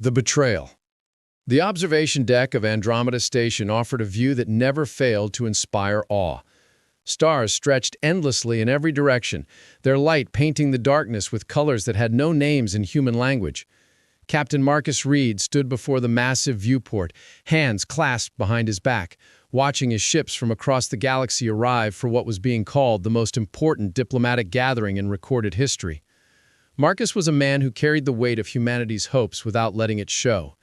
The betrayal. The observation deck of Andromeda Station offered a view that never failed to inspire awe. Stars stretched endlessly in every direction, their light painting the darkness with colors that had no names in human language. Captain Marcus Reed stood before the massive viewport, hands clasped behind his back, watching as ships from across the galaxy arrive for what was being called the most important diplomatic gathering in recorded history. Marcus was a man who carried the weight of humanity's hopes without letting it show.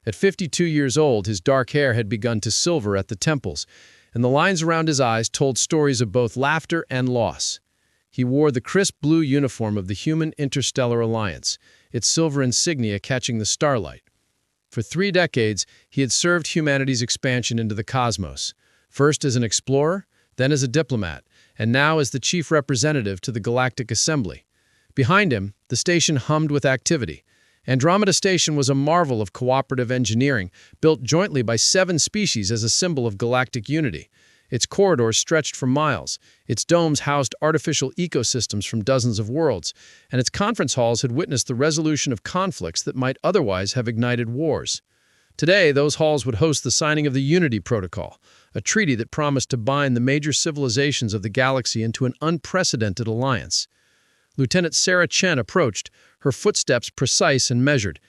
At 52 years old, his dark hair had begun to silver at the temples, and the lines around his eyes told stories of both laughter and loss. He wore the crisp blue uniform of the Human Interstellar Alliance, its silver insignia catching the starlight. For 3 decades, he had served humanity's expansion into the cosmos, first as an explorer, then as a diplomat, and now as the chief representative to the Galactic Assembly. Behind him, the station hummed with activity. Andromeda Station was a marvel of cooperative engineering, built jointly by 7 species as a symbol of galactic unity. Its corridors stretched for miles, its domes housed artificial ecosystems from dozens of worlds, and its conference halls had witnessed the resolution of conflicts that might otherwise have ignited wars. Today, those halls would host the signing of the Unity Protocol, a treaty that promised to bind the major civilizations of the galaxy into an unprecedented alliance. Lieutenant Sarah Chen approached, her footsteps precise and measured.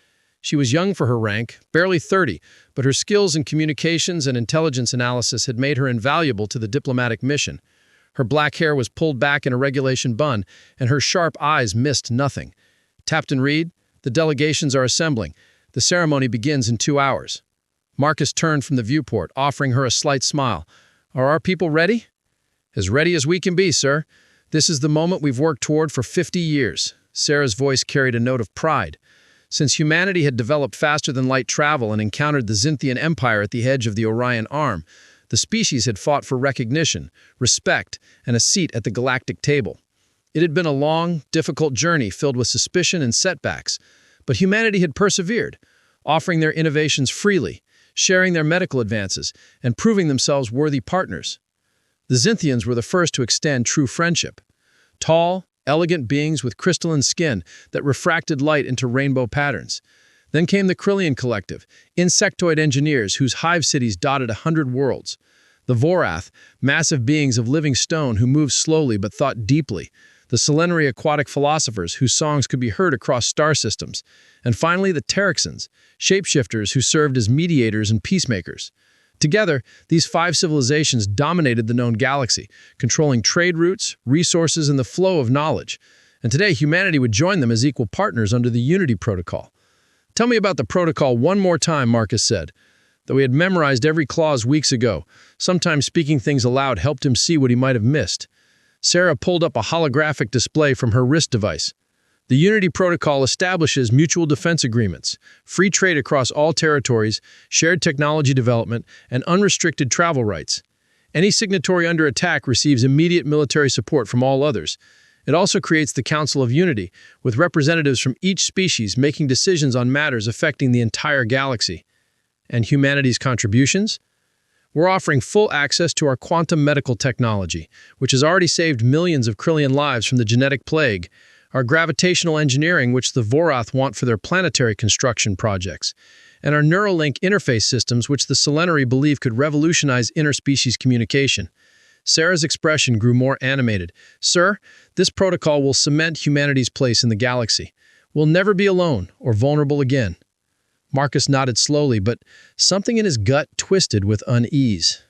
She was young for her rank, barely 30, but her skills in communications and intelligence analysis had made her invaluable to the diplomatic mission. Her black hair was pulled back in a regulation bun, and her sharp eyes missed nothing. "Captain Reed, the delegations are assembling. The ceremony begins in 2 hours." Marcus turned from the viewport, offering her a slight smile. "Are our people ready?" "As ready as we can be, sir. This is the moment we've worked toward for 50 years. Sarah's voice carried a note of pride. Since humanity had developed faster-than-light travel and encountered the Zynthian Empire at the edge of the Orion Arm, the species had fought for recognition, respect, and a seat at the galactic table. It had been a long, difficult journey filled with suspicion and setbacks, but humanity had persevered, offering their innovations freely, sharing their medical advances, and proving themselves worthy partners. The Zynthians were the first to extend true friendship. Tall, elegant beings with crystalline skin that refracted light into rainbow patterns. Then came the Krillian Collective, insectoid engineers whose hive cities dotted 100 worlds. The Vorath, massive beings of living stone who moved slowly but thought deeply. The Selenary aquatic philosophers whose songs could be heard across star systems. And finally, the Terexans, shapeshifters who served as mediators and peacemakers. Together, these 5 civilizations dominated the known galaxy, controlling trade routes, resources, and the flow of knowledge. And today, humanity would join them as equal partners under the Unity Protocol. "Tell me about the protocol one more time," Marcus said. Though he had memorized every clause weeks ago, sometimes speaking things aloud helped him see what he might have missed. Sarah pulled up a holographic display from her wrist device. The Unity Protocol establishes mutual defense agreements, free trade across all territories, shared technology development, and unrestricted travel rights. Any signatory under attack receives immediate military support from all others. It also creates the Council of Unity, with representatives from each species making decisions on matters affecting the entire galaxy. And humanity's contributions? We're offering full access to our quantum medical technology, which has already saved millions of Krillian lives from the genetic plague, our gravitational engineering, which the Vorath want for their planetary construction projects, and our Neuralink interface systems, which the Selenary believe could revolutionize interspecies communication. Sarah's expression grew more animated. "Sir, this protocol will cement humanity's place in the galaxy. We'll never be alone or vulnerable again." Marcus nodded slowly, but something in his gut twisted with unease.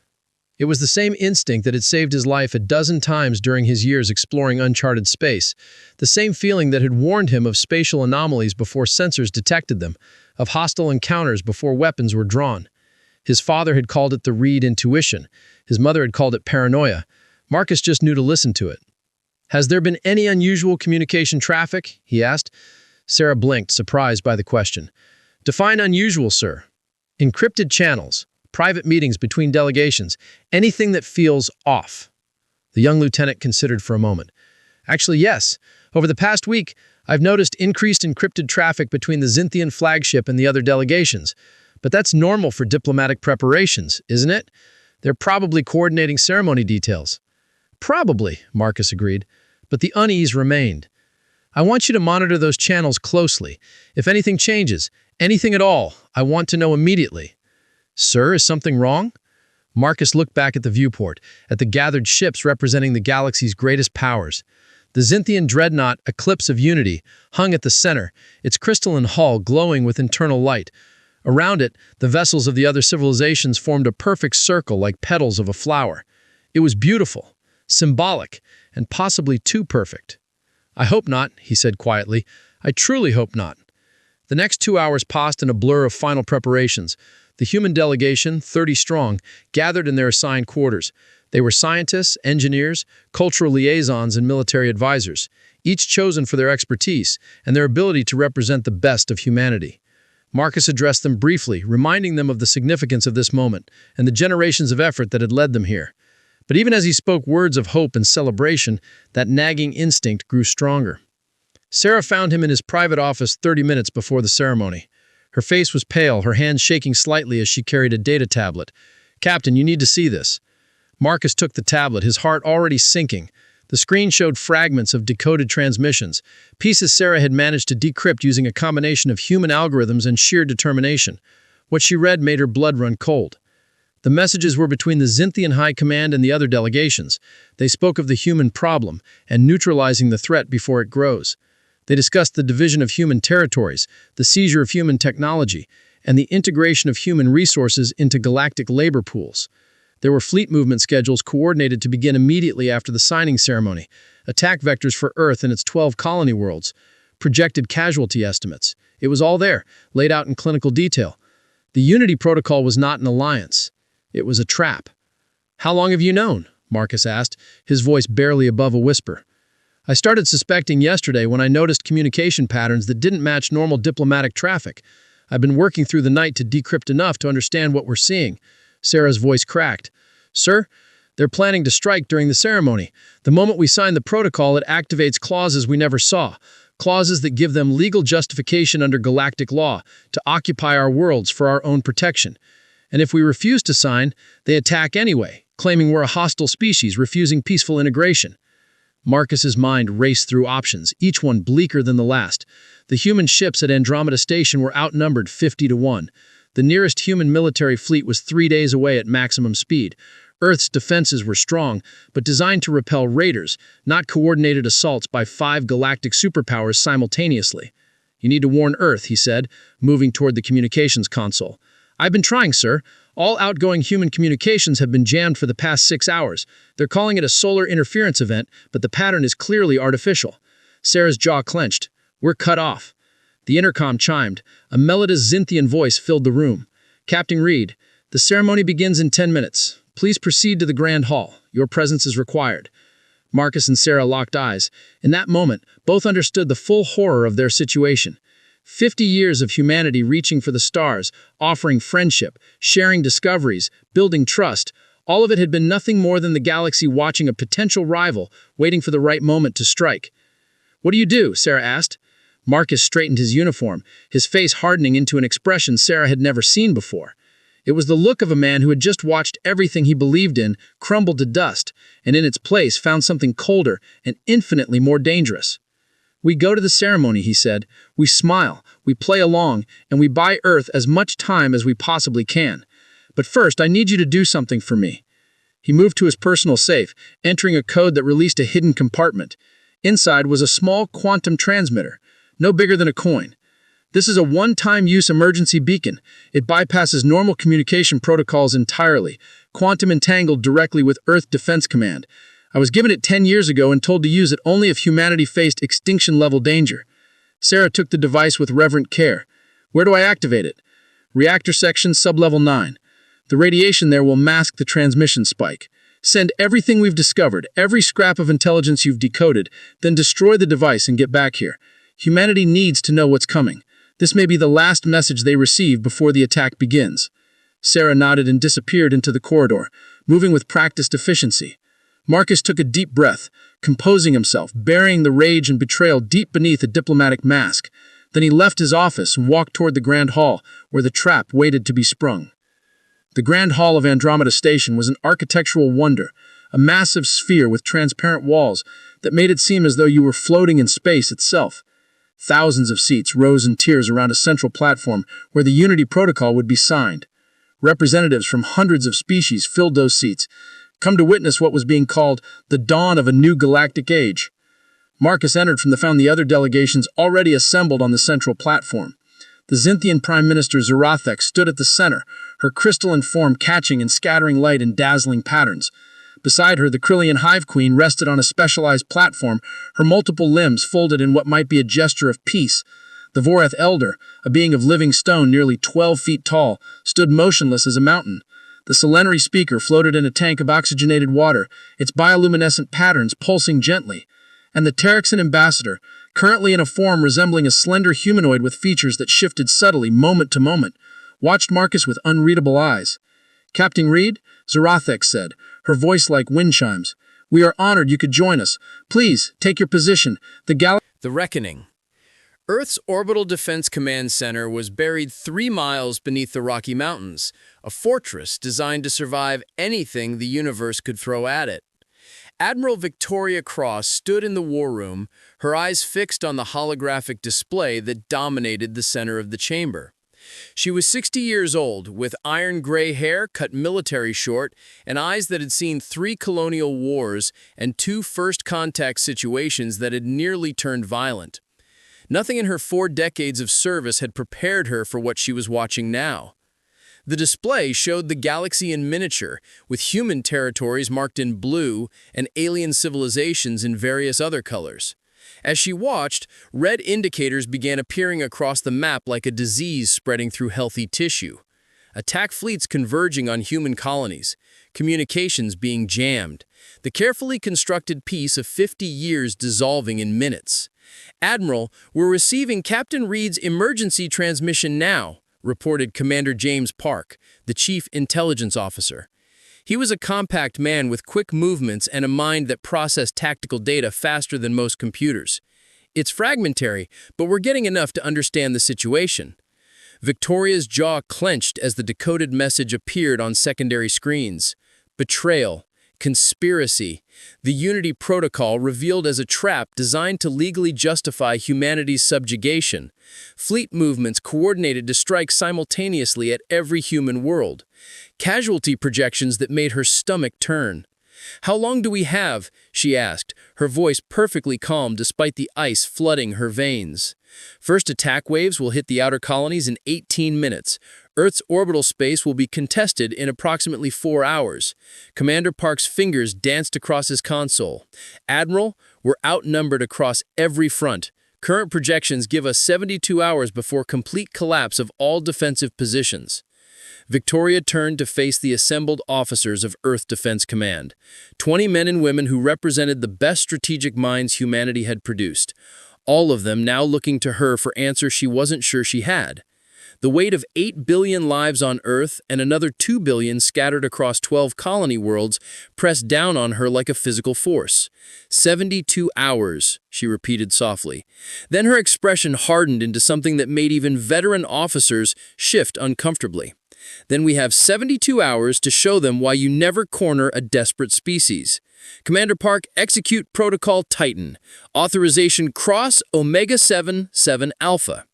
It was the same instinct that had saved his life a dozen times during his years exploring uncharted space, the same feeling that had warned him of spatial anomalies before sensors detected them, of hostile encounters before weapons were drawn. His father had called it the Reed intuition. His mother had called it paranoia. Marcus just knew to listen to it. "Has there been any unusual communication traffic?" he asked. Sarah blinked, surprised by the question. "Define unusual, sir." "Encrypted channels, private meetings between delegations, anything that feels off." The young lieutenant considered for a moment. "Actually, yes. Over the past week, I've noticed increased encrypted traffic between the Zynthian flagship and the other delegations. But that's normal for diplomatic preparations, isn't it? They're probably coordinating ceremony details." "Probably," Marcus agreed, but the unease remained. "I want you to monitor those channels closely. If anything changes, Anything at all. I want to know immediately. Sir, is something wrong? Marcus looked back at the viewport, at the gathered ships representing the galaxy's greatest powers. The Xinthian dreadnought, Eclipse of Unity, hung at the center, its crystalline hull glowing with internal light. Around it, the vessels of the other civilizations formed a perfect circle like petals of a flower. It was beautiful, symbolic, and possibly too perfect. I hope not, he said quietly. I truly hope not. The next 2 hours passed in a blur of final preparations. The human delegation, 30 strong, gathered in their assigned quarters. They were scientists, engineers, cultural liaisons, and military advisors, each chosen for their expertise and their ability to represent the best of humanity. Marcus addressed them briefly, reminding them of the significance of this moment and the generations of effort that had led them here. But even as he spoke words of hope and celebration, that nagging instinct grew stronger. Sarah found him in his private office 30 minutes before the ceremony. Her face was pale, her hands shaking slightly as she carried a data tablet. "Captain, you need to see this." Marcus took the tablet, his heart already sinking. The screen showed fragments of decoded transmissions, pieces Sarah had managed to decrypt using a combination of human algorithms and sheer determination. What she read made her blood run cold. The messages were between the Xinthian High Command and the other delegations. They spoke of the human problem and neutralizing the threat before it grows. They discussed the division of human territories, the seizure of human technology, and the integration of human resources into galactic labor pools. There were fleet movement schedules coordinated to begin immediately after the signing ceremony, attack vectors for Earth and its 12 colony worlds, projected casualty estimates. It was all there, laid out in clinical detail. The Unity Protocol was not an alliance. It was a trap. "How long have you known?" Marcus asked, his voice barely above a whisper. "I started suspecting yesterday when I noticed communication patterns that didn't match normal diplomatic traffic. I've been working through the night to decrypt enough to understand what we're seeing." Sarah's voice cracked. "Sir, they're planning to strike during the ceremony. The moment we sign the protocol, it activates clauses we never saw. Clauses that give them legal justification under galactic law to occupy our worlds for our own protection. And if we refuse to sign, they attack anyway, claiming we're a hostile species refusing peaceful integration." Marcus's mind raced through options, each one bleaker than the last. The human ships at Andromeda Station were outnumbered 50-1. The nearest human military fleet was 3 days away at maximum speed. Earth's defenses were strong, but designed to repel raiders, not coordinated assaults by 5 galactic superpowers simultaneously. "You need to warn Earth," he said, moving toward the communications console. "I've been trying, sir. All outgoing human communications have been jammed for the past 6 hours. They're calling it a solar interference event, but the pattern is clearly artificial." Sarah's jaw clenched. "We're cut off." The intercom chimed. A melodious Xinthian voice filled the room. "Captain Reed, the ceremony begins in 10 minutes. Please proceed to the Grand Hall. Your presence is required." Marcus and Sarah locked eyes. In that moment, both understood the full horror of their situation. 50 years of humanity reaching for the stars, offering friendship, sharing discoveries, building trust. All of it had been nothing more than the galaxy watching a potential rival, waiting for the right moment to strike. "What do you do?" Sarah asked. Marcus straightened his uniform, his face hardening into an expression Sarah had never seen before. It was the look of a man who had just watched everything he believed in crumble to dust, and in its place found something colder and infinitely more dangerous. "We go to the ceremony," he said. "We smile, we play along, and we buy Earth as much time as we possibly can. But first, I need you to do something for me." He moved to his personal safe, entering a code that released a hidden compartment. Inside was a small quantum transmitter, no bigger than a coin. "This is a one-time use emergency beacon. It bypasses normal communication protocols entirely, quantum entangled directly with Earth Defense Command. I was given it 10 years ago and told to use it only if humanity faced extinction-level danger." Sarah took the device with reverent care. "Where do I activate it?" "Reactor section, sublevel 9. The radiation there will mask the transmission spike. Send everything we've discovered, every scrap of intelligence you've decoded, then destroy the device and get back here. Humanity needs to know what's coming. This may be the last message they receive before the attack begins." Sarah nodded and disappeared into the corridor, moving with practiced efficiency. Marcus took a deep breath, composing himself, burying the rage and betrayal deep beneath a diplomatic mask. Then he left his office and walked toward the Grand Hall, where the trap waited to be sprung. The Grand Hall of Andromeda Station was an architectural wonder, a massive sphere with transparent walls that made it seem as though you were floating in space itself. Thousands of seats rose in tiers around a central platform where the Unity Protocol would be signed. Representatives from hundreds of species filled those seats, come to witness what was being called the dawn of a new galactic age. Marcus entered from found the other delegations already assembled on the central platform. The Xinthian Prime Minister Zarathek stood at the center, her crystalline form catching and scattering light in dazzling patterns. Beside her, the Krillian Hive Queen rested on a specialized platform, her multiple limbs folded in what might be a gesture of peace. The Vorath Elder, a being of living stone nearly 12 feet tall, stood motionless as a mountain. The Selenary speaker floated in a tank of oxygenated water, its bioluminescent patterns pulsing gently. And the Terran ambassador, currently in a form resembling a slender humanoid with features that shifted subtly moment to moment, watched Marcus with unreadable eyes. "Captain Reed," Zarathek said, her voice like wind chimes, "we are honored you could join us. Please, take your position. The Reckoning. Earth's Orbital Defense Command Center was buried 3 miles beneath the Rocky Mountains, a fortress designed to survive anything the universe could throw at it. Admiral Victoria Cross stood in the war room, her eyes fixed on the holographic display that dominated the center of the chamber. She was 60 years old, with iron-gray hair cut military short and eyes that had seen 3 colonial wars and 2 first-contact situations that had nearly turned violent. Nothing in her 4 decades of service had prepared her for what she was watching now. The display showed the galaxy in miniature, with human territories marked in blue and alien civilizations in various other colors. As she watched, red indicators began appearing across the map like a disease spreading through healthy tissue. Attack fleets converging on human colonies, communications being jammed, the carefully constructed peace of 50 years dissolving in minutes. "Admiral, we're receiving Captain Reed's emergency transmission now," reported Commander James Park, the chief intelligence officer. He was a compact man with quick movements and a mind that processed tactical data faster than most computers. "It's fragmentary, but we're getting enough to understand the situation." Victoria's jaw clenched as the decoded message appeared on secondary screens. Betrayal. Conspiracy. The Unity Protocol revealed as a trap designed to legally justify humanity's subjugation. Fleet movements coordinated to strike simultaneously at every human world. Casualty projections that made her stomach turn. "How long do we have?" she asked, her voice perfectly calm despite the ice flooding her veins. "First attack waves will hit the outer colonies in 18 minutes. Earth's orbital space will be contested in approximately 4 hours. Commander Park's fingers danced across his console. "Admiral, we're outnumbered across every front. Current projections give us 72 hours before complete collapse of all defensive positions." Victoria turned to face the assembled officers of Earth Defense Command, 20 men and women who represented the best strategic minds humanity had produced, all of them now looking to her for answers she wasn't sure she had. The weight of 8 billion lives on Earth and another 2 billion scattered across 12 colony worlds pressed down on her like a physical force. 72 hours, she repeated softly. Then her expression hardened into something that made even veteran officers shift uncomfortably. "Then we have 72 hours to show them why you never corner a desperate species. Commander Park, execute Protocol Titan. Authorization Cross Omega 77 Alpha."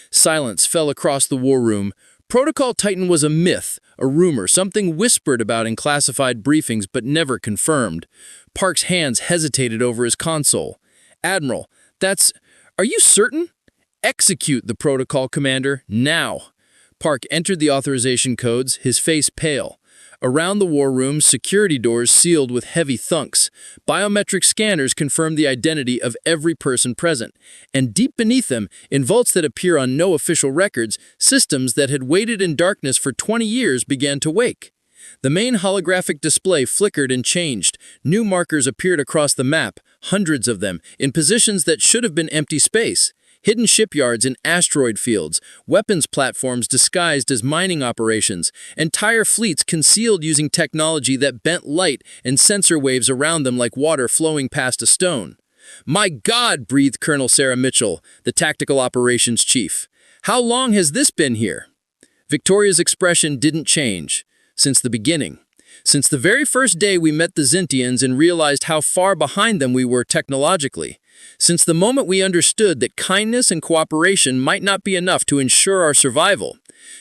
Silence fell across the war room. Protocol Titan was a myth, a rumor, something whispered about in classified briefings but never confirmed. Park's hands hesitated over his console. "Admiral, are you certain?" "Execute the protocol, Commander, now." Park entered the authorization codes, his face pale. Around the war room, security doors sealed with heavy thunks. Biometric scanners confirmed the identity of every person present. And deep beneath them, in vaults that appear on no official records, systems that had waited in darkness for 20 years began to wake. The main holographic display flickered and changed. New markers appeared across the map, hundreds of them, in positions that should have been empty space. Hidden shipyards in asteroid fields, weapons platforms disguised as mining operations, entire fleets concealed using technology that bent light and sensor waves around them like water flowing past a stone. "My God," breathed Colonel Sarah Mitchell, the tactical operations chief. "How long has this been here?" Victoria's expression didn't change. Since the beginning. Since the very first day we met the Xinthians and realized how far behind them we were technologically. Since the moment we understood that kindness and cooperation might not be enough to ensure our survival,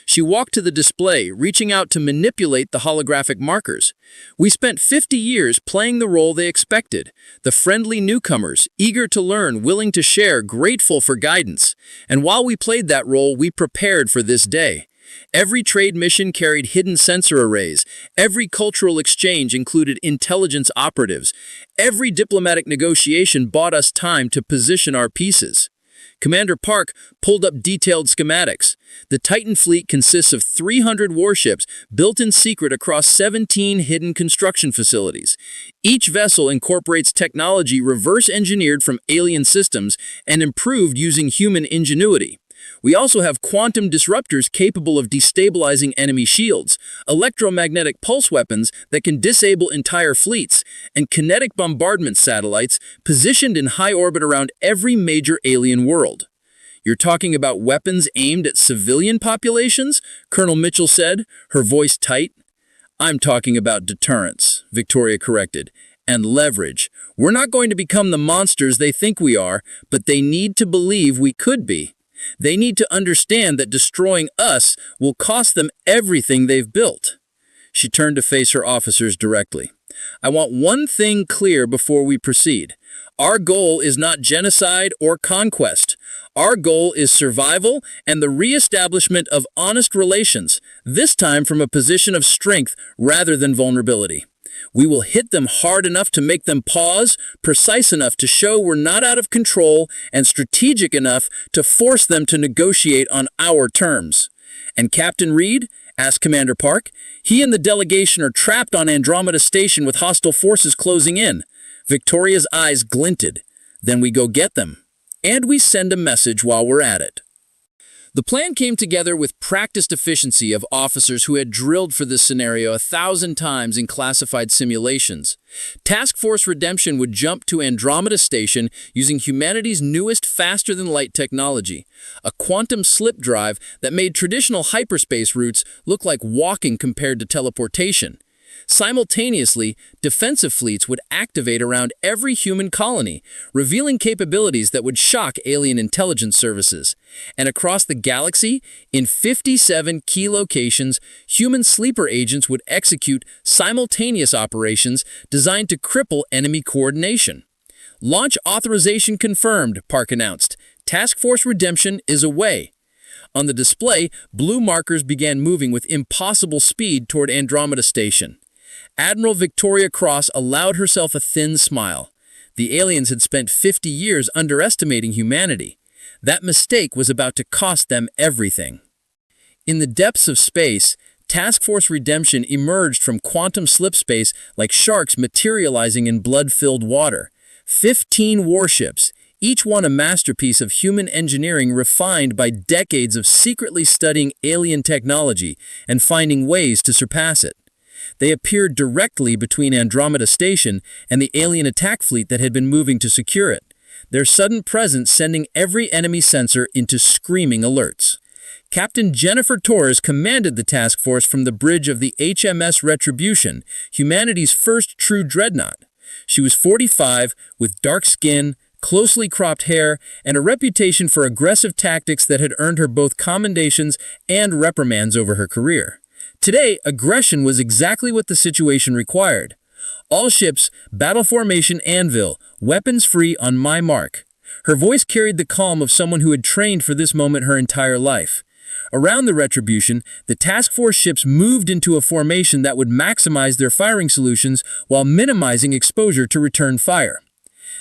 she walked to the display, reaching out to manipulate the holographic markers. We spent 50 years playing the role they expected, the friendly newcomers, eager to learn, willing to share, grateful for guidance. And while we played that role, we prepared for this day. Every trade mission carried hidden sensor arrays. Every cultural exchange included intelligence operatives. Every diplomatic negotiation bought us time to position our pieces. Commander Park pulled up detailed schematics. The Titan fleet consists of 300 warships built in secret across 17 hidden construction facilities. Each vessel incorporates technology reverse-engineered from alien systems and improved using human ingenuity. We also have quantum disruptors capable of destabilizing enemy shields, electromagnetic pulse weapons that can disable entire fleets, and kinetic bombardment satellites positioned in high orbit around every major alien world. "You're talking about weapons aimed at civilian populations?" Colonel Mitchell said, her voice tight. "I'm talking about deterrence," Victoria corrected, "and leverage. We're not going to become the monsters they think we are, but they need to believe we could be. They need to understand that destroying us will cost them everything they've built." She turned to face her officers directly. "I want one thing clear before we proceed. Our goal is not genocide or conquest. Our goal is survival and the re-establishment of honest relations, this time from a position of strength rather than vulnerability. We will hit them hard enough to make them pause, precise enough to show we're not out of control, and strategic enough to force them to negotiate on our terms." "And Captain Reed?" asked Commander Park. "He and the delegation are trapped on Andromeda Station with hostile forces closing in." Victoria's eyes glinted. "Then we go get them. And we send a message while we're at it." The plan came together with practiced efficiency of officers who had drilled for this scenario 1,000 times in classified simulations. Task Force Redemption would jump to Andromeda Station using humanity's newest faster-than-light technology, a quantum slip drive that made traditional hyperspace routes look like walking compared to teleportation. Simultaneously, defensive fleets would activate around every human colony, revealing capabilities that would shock alien intelligence services. And across the galaxy, in 57 key locations, human sleeper agents would execute simultaneous operations designed to cripple enemy coordination. "Launch authorization confirmed," Park announced. "Task Force Redemption is away." On the display, blue markers began moving with impossible speed toward Andromeda Station. Admiral Victoria Cross allowed herself a thin smile. The aliens had spent 50 years underestimating humanity. That mistake was about to cost them everything. In the depths of space, Task Force Redemption emerged from quantum slip space like sharks materializing in blood-filled water. 15 warships, each one a masterpiece of human engineering refined by decades of secretly studying alien technology and finding ways to surpass it. They appeared directly between Andromeda Station and the alien attack fleet that had been moving to secure it, their sudden presence sending every enemy sensor into screaming alerts. Captain Jennifer Torres commanded the task force from the bridge of the HMS Retribution, humanity's first true dreadnought. She was 45, with dark skin, closely cropped hair, and a reputation for aggressive tactics that had earned her both commendations and reprimands over her career. Today, aggression was exactly what the situation required. "All ships, battle formation anvil, weapons free on my mark." Her voice carried the calm of someone who had trained for this moment her entire life. Around the Retribution, the task force ships moved into a formation that would maximize their firing solutions while minimizing exposure to return fire.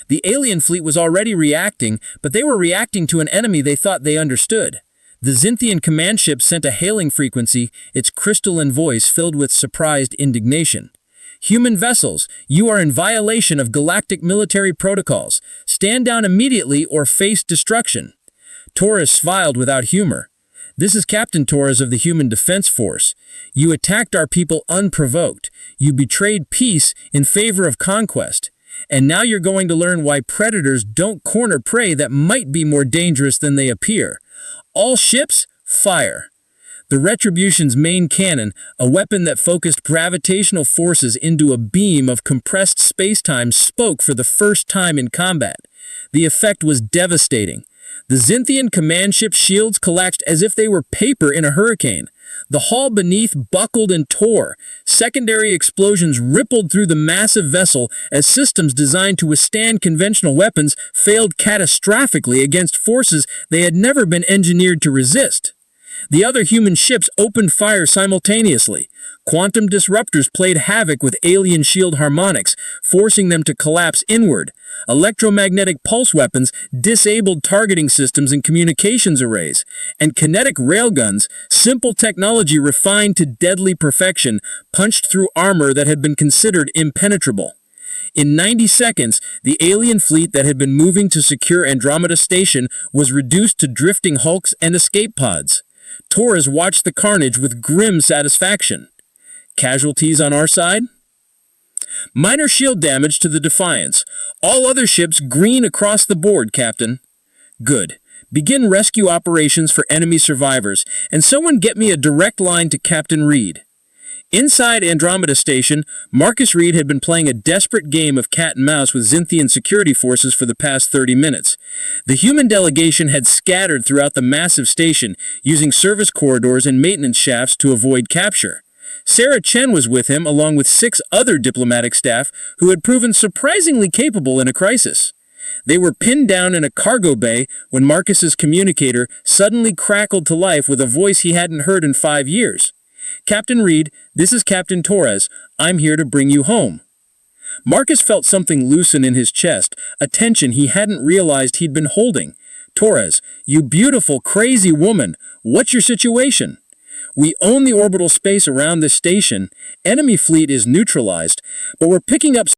The alien fleet was already reacting, but they were reacting to an enemy they thought they understood. The Zynthian command ship sent a hailing frequency, its crystalline voice filled with surprised indignation. "Human vessels, you are in violation of galactic military protocols. Stand down immediately or face destruction." Torres smiled without humor. "This is Captain Torres of the Human Defense Force. You attacked our people unprovoked. You betrayed peace in favor of conquest. And now you're going to learn why predators don't corner prey that might be more dangerous than they appear. All ships, fire." The Retribution's main cannon, a weapon that focused gravitational forces into a beam of compressed spacetime, spoke for the first time in combat. The effect was devastating. The Zynthian command ship's shields collapsed as if they were paper in a hurricane. The hull beneath buckled and tore. Secondary explosions rippled through the massive vessel as systems designed to withstand conventional weapons failed catastrophically against forces they had never been engineered to resist. The other human ships opened fire simultaneously. Quantum disruptors played havoc with alien shield harmonics, forcing them to collapse inward. Electromagnetic pulse weapons disabled targeting systems and communications arrays. And kinetic railguns, simple technology refined to deadly perfection, punched through armor that had been considered impenetrable. In 90 seconds, the alien fleet that had been moving to secure Andromeda Station was reduced to drifting hulks and escape pods. Torres watched the carnage with grim satisfaction. Casualties on our side? Minor shield damage to the Defiance. All other ships green across the board, Captain. Good. Begin rescue operations for enemy survivors, and someone get me a direct line to Captain Reed. Inside Andromeda Station, Marcus Reed had been playing a desperate game of cat and mouse with Zynthian security forces for the past 30 minutes. The human delegation had scattered throughout the massive station, using service corridors and maintenance shafts to avoid capture. Sarah Chen was with him, along with 6 other diplomatic staff who had proven surprisingly capable in a crisis. They were pinned down in a cargo bay when Marcus's communicator suddenly crackled to life with a voice he hadn't heard in 5 years. "Captain Reed, this is Captain Torres. I'm here to bring you home." Marcus felt something loosen in his chest, a tension he hadn't realized he'd been holding. "Torres, you beautiful, crazy woman, what's your situation?" "We own the orbital space around this station. Enemy fleet is neutralized, but we're picking up